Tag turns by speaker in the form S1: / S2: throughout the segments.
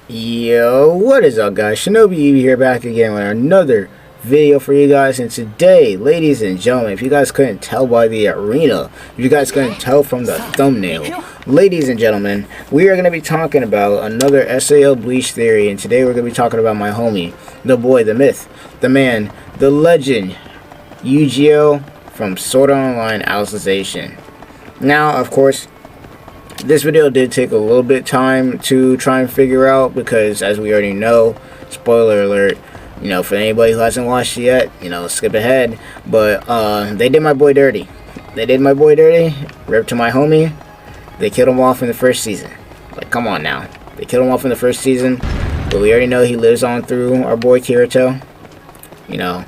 S1: Yo, what is up guys? ShinobiEevee here, back again with another video for you guys. And today, ladies and gentlemen, if you guys couldn't tell by the arena, if you guys couldn't tell from the thumbnail, ladies and gentlemen, we are going to be talking about another SAO Bleach theory. And today we're going to be talking about my homie, the boy, the myth, the man, the legend, Eugeo from Sword Art Online Alicization. Now, of course, this video did take a little bit of time to try and figure out because, as we already know, spoiler alert, you know, for anybody who hasn't watched it yet, you know, skip ahead. But they did my boy dirty. They did my boy dirty. Rip to my homie. They killed him off in the first season. Like, come on now. They killed him off in the first season, but we already know he lives on through our boy Kirito. You know,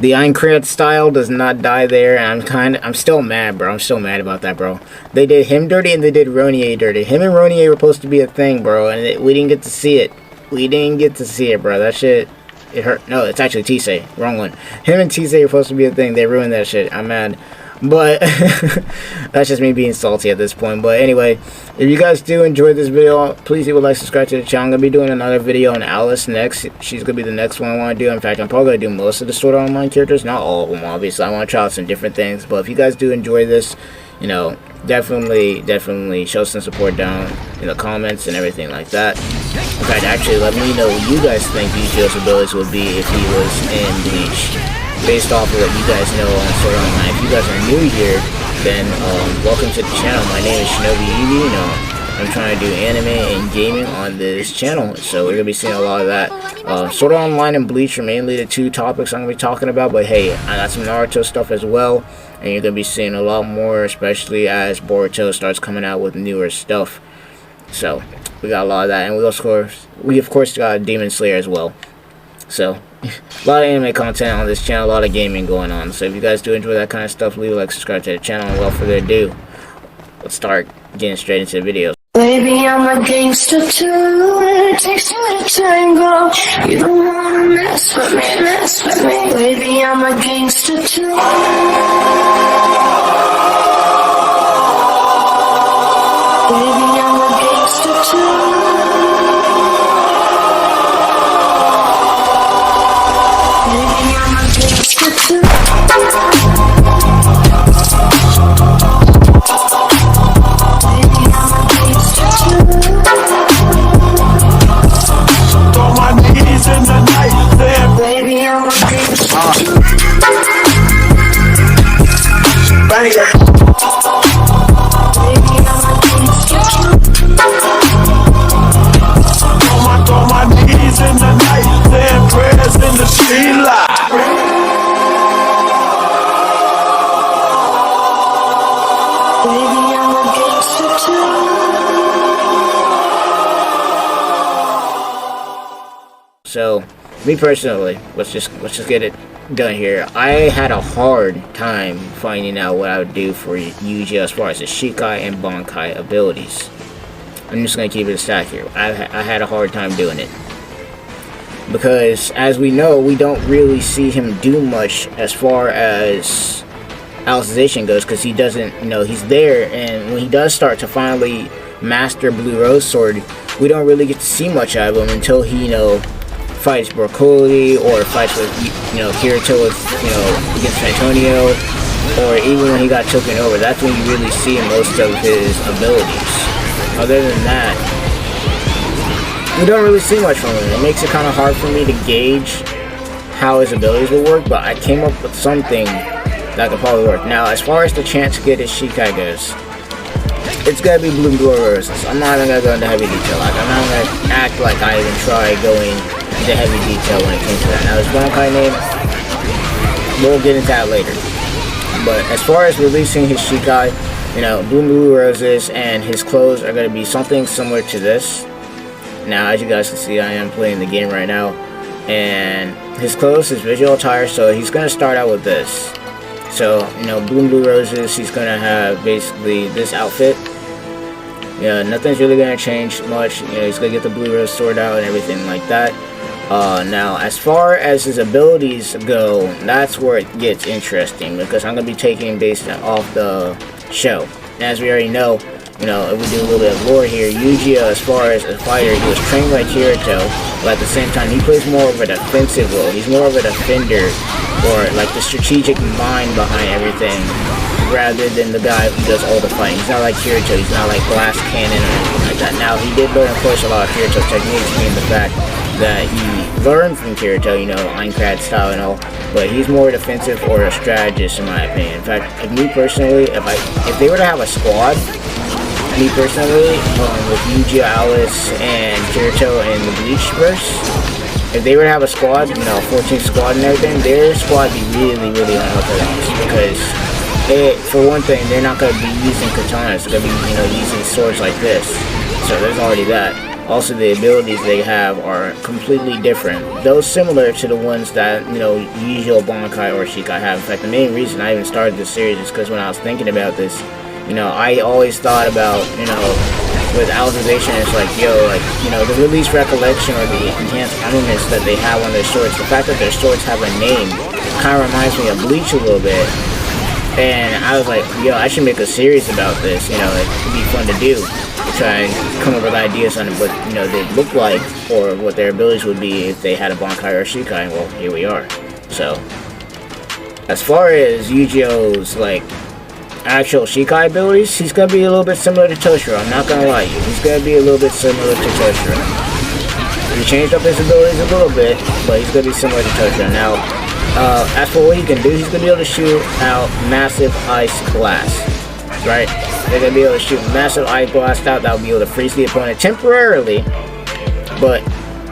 S1: the Aincrad style does not die there, and I'm still mad, bro. I'm still mad about that, bro. They did him dirty and they did Ronier dirty. Him and Ronier were supposed to be a thing, bro, and we didn't get to see it. We didn't get to see it, bro. That shit, it hurt. No, it's actually Tisei. Wrong one. Him and Tisei were supposed to be a thing. They ruined that shit. I'm mad. But that's just me being salty at this point. But anyway, if you guys do enjoy this video, please leave a like, subscribe to the channel. I'm going to be doing another video on Alice next. She's going to be the next one I want to do. In fact, I'm probably going to do most of the Sword Art Online characters. Not all of them, obviously. I want to try out some different things. But if you guys do enjoy this, you know, definitely show some support down in the comments and everything like that. In fact, actually, let me know what you guys think Eugeo's abilities would be if he was in Bleach, based off of what you guys know on Sword Art Online. If you guys are new here, then welcome to the channel. My name is ShinobiEevee. You know, I'm trying to do anime and gaming on this channel, so we're gonna be seeing a lot of that. Sword Art Online and Bleach are mainly the two topics I'm gonna be talking about, but hey, I got some Naruto stuff as well, and you're gonna be seeing a lot more, especially as Boruto starts coming out with newer stuff. So we got a lot of that, and we of course got Demon Slayer as well. So a lot of anime content on this channel, a lot of gaming going on. So if you guys do enjoy that kind of stuff, leave a like, subscribe to the channel, and without further ado, let's start getting straight into the video.
S2: Baby, I'm a gangster too. It takes two to tango. You don't wanna mess with me. Baby, I'm a gangster too. Baby, I'm a gangster too.
S1: So, me personally, let's just get it done here. I had a hard time finding out what I would do for Eugeo as far as the Shikai and Bankai abilities. I'm just gonna keep it a stack here. I had a hard time doing it because, as we know, we don't really see him do much as far as Alicization goes, because he doesn't, you know, he's there, and when he does start to finally master Blue Rose Sword, we don't really get to see much out of him until he, you know, fights Broccoli, or fights with, you know, Kirito with, you know, against Antonio, or even when he got taken over. That's when you really see most of his abilities. Other than that, we don't really see much from him. It makes it kind of hard for me to gauge how his abilities will work, but I came up with something that could probably work. Now, as far as the chance to get his Shikai goes, it's gotta be Blue Roses. I'm not even gonna go into heavy detail. Like, I'm not gonna act like I even tried going into heavy detail when it came to that. Now, his Bankai name, we'll get into that later. But as far as releasing his Shikai, you know, Blue Roses, and his clothes are gonna be something similar to this. Now, as you guys can see, I am playing the game right now, and his clothes, his visual attire, so he's gonna start out with this. So, you know, Blue Roses, he's gonna have basically this outfit. Yeah, nothing's really gonna change much. You know, he's gonna get the Blue Rose sword out and everything like that. Now, as far as his abilities go, that's where it gets interesting, because I'm gonna be taking based off the show. As we already know, You know, if we do a little bit of lore here, Eugeo, as far as a fighter, he was trained by Kirito, but at the same time, he plays more of a defensive role. He's more of a defender, or like the strategic mind behind everything, rather than the guy who does all the fighting. He's not like Kirito, he's not like Glass Cannon or anything like that. Now, he did learn, of course, a lot of Kirito's techniques, being the fact that he learned from Kirito, you know, Aincrad style and all, but he's more defensive or a strategist in my opinion. In fact, like me personally, if they were to have a squad, me personally, with Eugeo, Alice, and Kirito and the Bleach verse, if they were to have a squad, you know, 14 squad and everything, their squad would be really, really unorthodox, because for one thing, they're not going to be using katanas, they're going to be, you know, using swords like this, so there's already that. Also, the abilities they have are completely different, though similar to the ones that, you know, Eugeo, Bankai, or Shikai have. In fact, the main reason I even started this series is because when I was thinking about this, you know, I always thought about, you know, with Alicization, it's like, yo, like, you know, the release recollection or the enhanced elements that they have on their swords, the fact that their swords have a name kind of reminds me of Bleach a little bit. And I was like, yo, I should make a series about this, you know, it would be fun to do. Try and come up with ideas on what, you know, they'd look like, or what their abilities would be if they had a Bankai or a Shikai. Well, here we are. So, as far as Eugeo's, like, actual Shikai abilities, he's gonna be a little bit similar to Toshiro. I'm not gonna lie to you. He's gonna be a little bit similar to Toshiro. He changed up his abilities a little bit, but he's gonna be similar to Toshiro. Now, as for what he can do, he's gonna be able to shoot out massive ice glass, right? They're going to be able to shoot massive ice blast out that will be able to freeze the opponent temporarily, but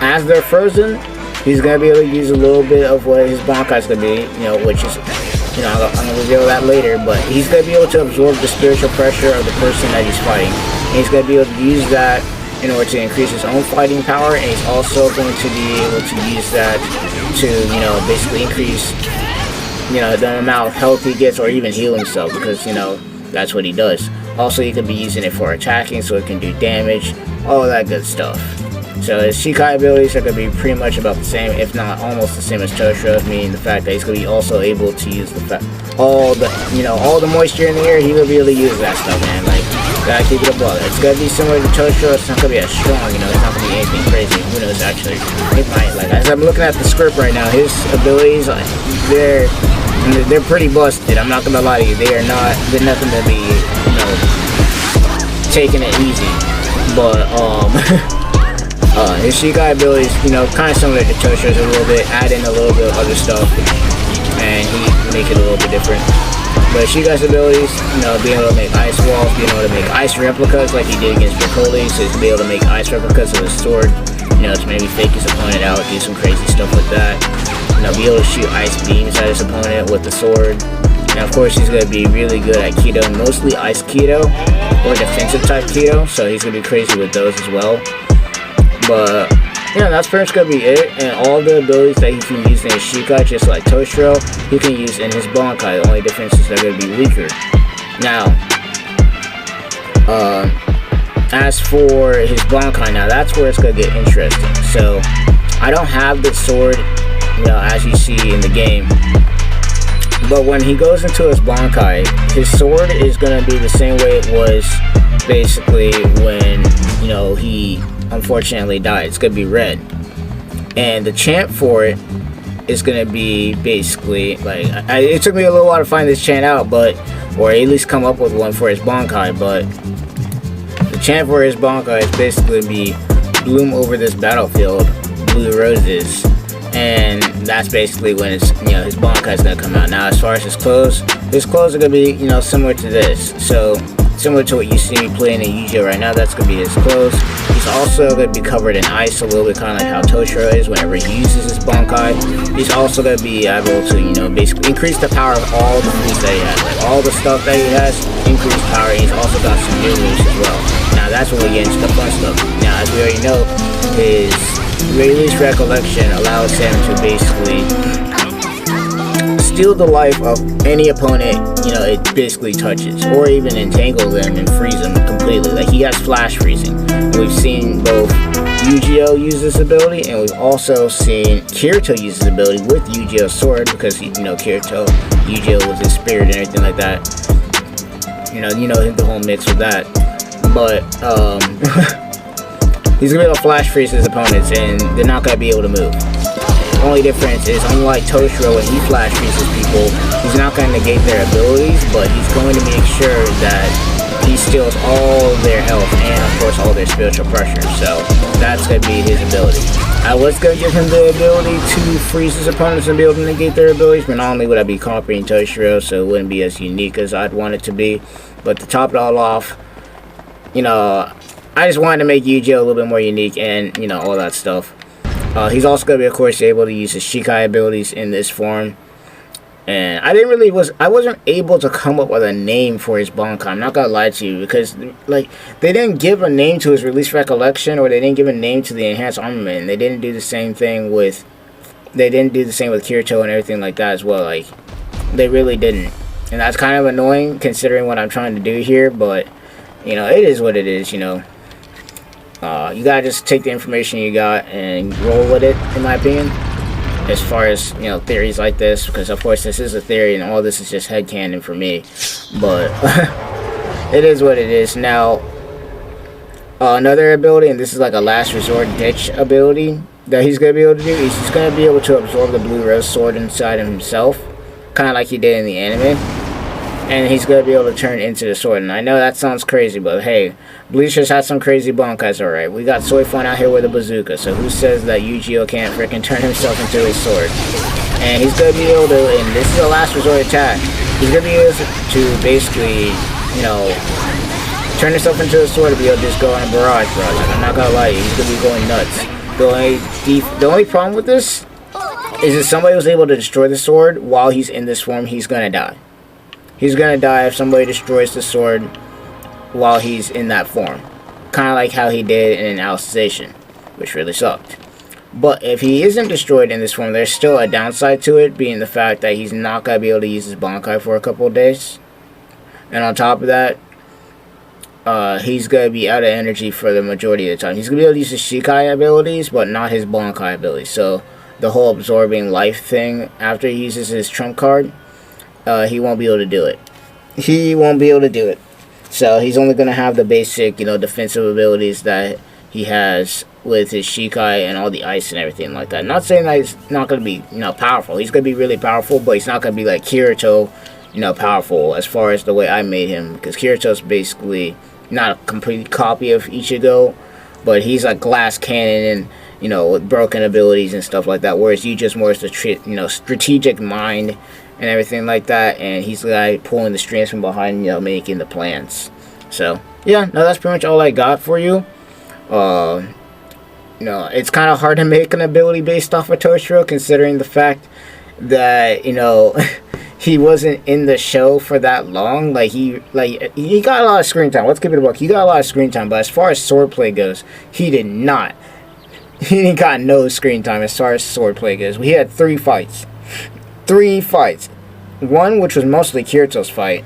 S1: as they're frozen, he's going to be able to use a little bit of what his Bankai is going to be, you know, which is, you know, I'm going to reveal that later, but he's going to be able to absorb the spiritual pressure of the person that he's fighting, and he's going to be able to use that in order to increase his own fighting power, and he's also going to be able to use that to, you know, basically increase, you know, the amount of health he gets, or even heal himself, because, you know, that's what he does. Also, you could be using it for attacking, so it can do damage, all that good stuff. So his Shikai abilities are going to be pretty much about the same, if not almost the same as Toshiro, meaning the fact that he's going to be also able to use all the moisture in the air. He will be able to use that stuff, man. Like, gotta keep it a ball. It's going to be similar to Toshiro. It's not going to be as strong, you know. It's not going to be anything crazy. Who knows, actually. It might. Like, as I'm looking at the script right now, his abilities, like, they're pretty busted. I'm not gonna lie to you. They're nothing to be, you know, taking it easy. But his Shikai abilities, you know, kind of similar to Toshiro's a little bit. Add in a little bit of other stuff, and he make it a little bit different. But Shikai's abilities, you know, being able to make ice walls, being able to make ice replicas like he did against Broccoli, so he's be able to make ice replicas of his sword, you know, to maybe fake his opponent out, do some crazy stuff like that. You know, be able to shoot ice beams at his opponent with the sword. And of course, he's going to be really good at Keto, mostly Ice Keto, or defensive type Keto, so he's going to be crazy with those as well. But, yeah, that's pretty much going to be it. And all the abilities that he can use in his Shikai, just like Toshiro, he can use in his Bankai. The only difference is they're going to be weaker. Now, as for his Bankai, now that's where it's going to get interesting. So, I don't have the sword, you know, as you see in the game, but when he goes into his Bankai, his sword is going to be the same way it was basically when, you know, he unfortunately died. It's going to be red, and the chant for it is going to be basically like, it took me a little while to find this chant out, but, or at least come up with one for his Bankai, but the chant for his Bankai is basically be bloom over this battlefield, blue roses. And that's basically when it's, you know, his Bankai is going to come out. Now, as far as his clothes are going to be, you know, similar to this. So, similar to what you see me playing in Eugeo right now, that's going to be his clothes. He's also going to be covered in ice a little bit, kind of like how Toshiro is whenever he uses his Bankai. He's also going to be able to, you know, basically increase the power of all the moves that he has. Like, all the stuff that he has, increased power, and he's also got some new moves as well. Now, that's when we get into the fun stuff. Now, as we already know, his release recollection allows him to basically steal the life of any opponent, you know, it basically touches, or even entangle them and freeze them completely. Like, he has flash freezing. And we've seen both Eugeo use this ability, and we've also seen Kirito use this ability with Eugeo's sword, because, you know, Eugeo was his spirit and everything like that. You know the whole mix with that. but he's gonna be able to flash freeze his opponents, and they're not gonna be able to move. The only difference is, unlike Toshiro, when he flash freezes people, he's not gonna negate their abilities, but he's going to make sure that he steals all their health and, of course, all their spiritual pressure. So that's gonna be his ability. I was gonna give him the ability to freeze his opponents and be able to negate their abilities, but not only would I be copying Toshiro, so it wouldn't be as unique as I'd want it to be. But to top it all off, you know, I just wanted to make Eugeo a little bit more unique and, you know, all that stuff. He's also going to be, of course, able to use his Shikai abilities in this form. And I wasn't able to come up with a name for his Bankai. I'm not going to lie to you, because, like, they didn't give a name to his release recollection, or they didn't give a name to the enhanced armament. They didn't do the same thing with Kirito and everything like that as well. Like, they really didn't. And that's kind of annoying considering what I'm trying to do here, but, you know, it is what it is, you know. You gotta just take the information you got and roll with it, in my opinion, as far as, you know, theories like this, because of course this is a theory and all this is just headcanon for me, but it is what it is. Now, another ability, and this is like a last resort ditch ability that he's gonna be able to do, is he's gonna be able to absorb the blue rose sword inside of himself, kind of like he did in the anime. And he's going to be able to turn into the sword. And I know that sounds crazy, but hey, Bleach has had some crazy Bankais, alright. We got Soifun out here with a bazooka, so who says that Eugeo can't freaking turn himself into a sword? And he's going to be able to, and this is a last resort attack, he's going to be able to basically, you know, turn himself into a sword to be able to just go on a barrage, bro. Like, I'm not going to lie to you, he's going to be going nuts. The only problem with this is if somebody was able to destroy the sword while he's in this form, he's going to die. He's gonna die if somebody destroys the sword while he's in that form. Kind of like how he did in Alicization, which really sucked. But if he isn't destroyed in this form, there's still a downside to it, being the fact that he's not gonna be able to use his Bankai for a couple of days. And on top of that, he's gonna be out of energy for the majority of the time. He's gonna be able to use his Shikai abilities, but not his Bankai abilities. So the whole absorbing life thing after he uses his trump card, he won't be able to do it. He won't be able to do it. So he's only going to have the basic, you know, defensive abilities that he has with his Shikai and all the ice and everything like that. Not saying that he's not going to be, you know, powerful. He's going to be really powerful, but he's not going to be like Kirito, you know, powerful as far as the way I made him. Because Kirito's basically not a complete copy of Ichigo, but he's like glass cannon and, you know, with broken abilities and stuff like that. Whereas you just more as the, you know, strategic mind and everything like that, and he's the guy pulling the strings from behind, you know, making the plans. So yeah, no, that's pretty much all I got for you. You know, it's kind of hard to make an ability based off of Toshiro, considering the fact that, you know, he wasn't in the show for that long. Like he got a lot of screen time. Let's give it a buck. He got a lot of screen time, but as far as swordplay goes, he did not. He got no screen time as far as swordplay goes. We had 3 fights. 3 fights. One which was mostly Kirito's fight,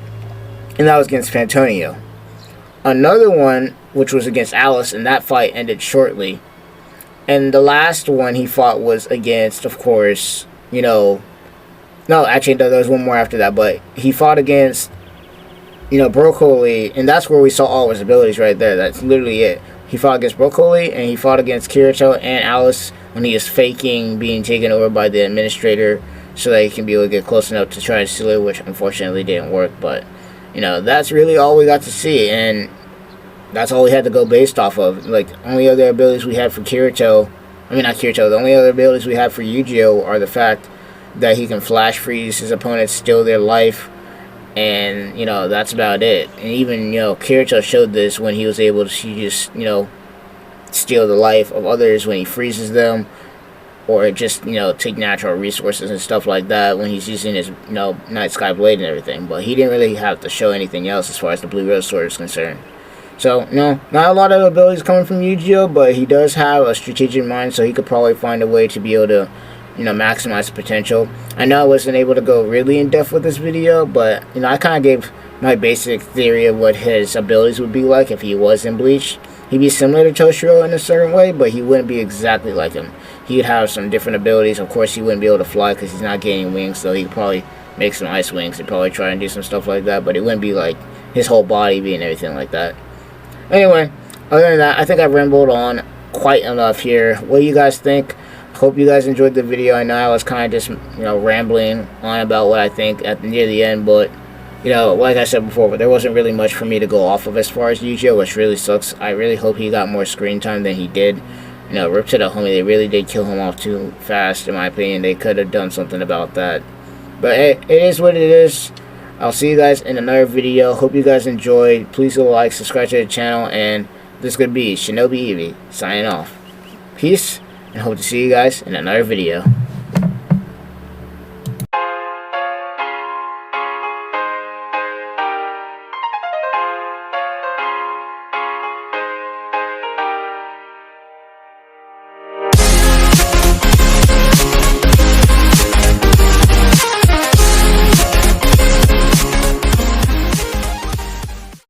S1: and that was against Fantonio. Another one which was against Alice, and that fight ended shortly. And the last one he fought was against, of course, you know, no, actually there was one more after that, but he fought against, you know, Broccoli, and that's where we saw all his abilities right there. That's literally it. He fought against Broccoli, and he fought against Kirito and Alice when he was faking being taken over by the administrator, so that he can be able to get close enough to try to steal it, which unfortunately didn't work. But, you know, that's really all we got to see, and that's all we had to go based off of. Like, only other abilities we had for Kirito, the only other abilities we have for Eugeo are the fact that he can flash freeze his opponents, steal their life, and, you know, that's about it. And even, you know, Kirito showed this when he was able to just, you know, steal the life of others when he freezes them, or just, you know, take natural resources and stuff like that when he's using his, you know, Night Sky Blade and everything. But he didn't really have to show anything else as far as the Blue Rose Sword is concerned. So, no, not a lot of abilities coming from Eugeo, but he does have a strategic mind, so he could probably find a way to be able to, you know, maximize the potential. I know I wasn't able to go really in depth with this video, but, you know, I kind of gave my basic theory of what his abilities would be like if he was in Bleach. He'd be similar to Toshiro in a certain way, but he wouldn't be exactly like him. He'd have some different abilities. Of course, he wouldn't be able to fly because he's not gaining wings, so he could probably make some ice wings and probably try and do some stuff like that, but it wouldn't be like his whole body being everything like that. Anyway, other than that, I think I rambled on quite enough here. What do you guys think? Hope you guys enjoyed the video. I know I was kind of just, rambling on about what I think near the end, but, like I said before, but there wasn't really much for me to go off of as far as Eugeo, which really sucks. I really hope he got more screen time than he did. Rip to the homie, they really did kill him off too fast, in my opinion. They could have done something about that. But hey, it is what it is. I'll see you guys in another video. Hope you guys enjoyed. Please leave a like, subscribe to the channel, and this is going to be ShinobiEevee signing off. Peace, and hope to see you guys in another video.